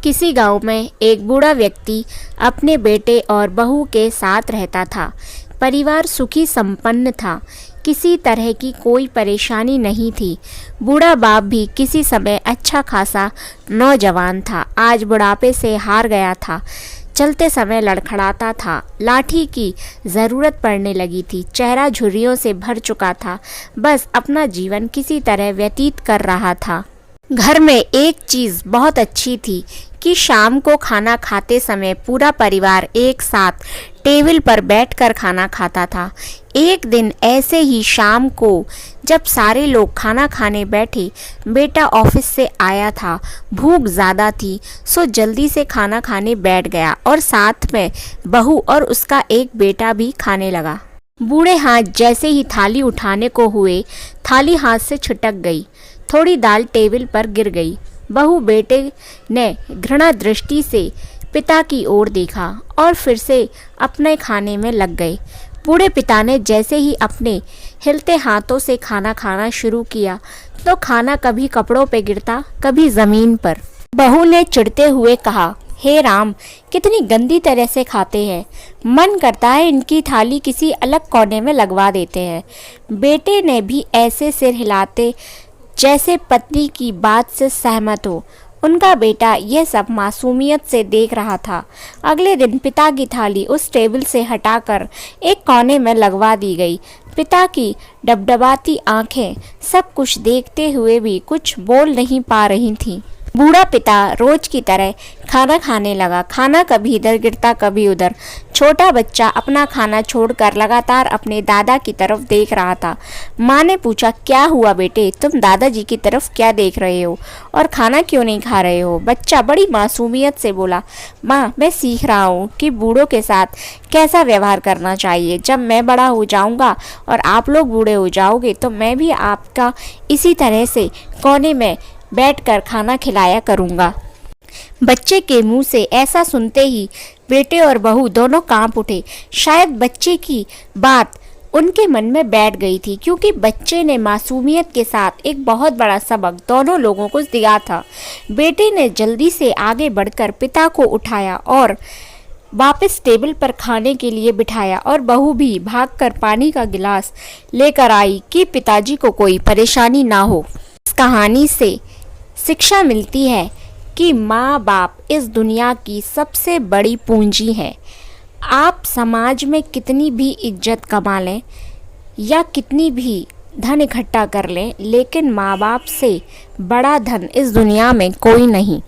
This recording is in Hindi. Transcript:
किसी गांव में एक बूढ़ा व्यक्ति अपने बेटे और बहू के साथ रहता था। परिवार सुखी संपन्न था। किसी तरह की कोई परेशानी नहीं थी। बूढ़ा बाप भी किसी समय अच्छा खासा नौजवान था। आज बुढ़ापे से हार गया था। चलते समय लड़खड़ाता था। लाठी की ज़रूरत पड़ने लगी थी। चेहरा झुर्रियों से भर चुका था। बस अपना जीवन किसी तरह व्यतीत कर रहा था। घर में एक चीज़ बहुत अच्छी थी कि शाम को खाना खाते समय पूरा परिवार एक साथ टेबल पर बैठकर खाना खाता था। एक दिन ऐसे ही शाम को जब सारे लोग खाना खाने बैठे, बेटा ऑफिस से आया था। भूख ज़्यादा थी सो जल्दी से खाना खाने बैठ गया और साथ में बहू और उसका एक बेटा भी खाने लगा। बूढ़े हाथ जैसे ही थाली उठाने को हुए, थाली हाथ से छिटक गई। थोड़ी दाल टेबल पर गिर गई। बहू बेटे ने घृणा दृष्टि से पिता की ओर देखा और फिर से अपने खाने में लग गए। बूढ़े पिता ने जैसे ही अपने हिलते हाथों से खाना खाना शुरू किया तो खाना कभी कपड़ों पे गिरता, कभी ज़मीन पर। बहू ने चिढ़ते हुए कहा, हे राम, कितनी गंदी तरह से खाते हैं। मन करता है इनकी थाली किसी अलग कोने में लगवा देते हैं। बेटे ने भी ऐसे सिर हिलाते जैसे पत्नी की बात से सहमत हो। उनका बेटा यह सब मासूमियत से देख रहा था। अगले दिन पिता की थाली उस टेबल से हटाकर एक कोने में लगवा दी गई। पिता की डबडबाती आंखें सब कुछ देखते हुए भी कुछ बोल नहीं पा रही थीं। बूढ़ा पिता रोज की तरह खाना खाने लगा। खाना कभी इधर गिरता, कभी उधर। छोटा बच्चा अपना खाना छोड़कर लगातार अपने दादा की तरफ देख रहा था। माँ ने पूछा, क्या हुआ बेटे, तुम दादाजी की तरफ क्या देख रहे हो और खाना क्यों नहीं खा रहे हो? बच्चा बड़ी मासूमियत से बोला, माँ, मैं सीख रहा हूँ कि बूढ़ों के साथ कैसा व्यवहार करना चाहिए। जब मैं बड़ा हो जाऊँगा और आप लोग बूढ़े हो जाओगे तो मैं भी आपका इसी तरह से कोने में बैठकर खाना खिलाया करूँगा। बच्चे के मुंह से ऐसा सुनते ही बेटे और बहू दोनों कांप उठे। शायद बच्चे की बात उनके मन में बैठ गई थी, क्योंकि बच्चे ने मासूमियत के साथ एक बहुत बड़ा सबक दोनों लोगों को दिया था। बेटे ने जल्दी से आगे बढ़कर पिता को उठाया और वापस टेबल पर खाने के लिए बिठाया और बहू भी भागकर पानी का गिलास लेकर आई कि पिताजी को कोई परेशानी ना हो। इस कहानी से शिक्षा मिलती है कि माँ बाप इस दुनिया की सबसे बड़ी पूंजी है। आप समाज में कितनी भी इज्जत कमा लें या कितनी भी धन इकट्ठा कर लें, लेकिन माँ बाप से बड़ा धन इस दुनिया में कोई नहीं।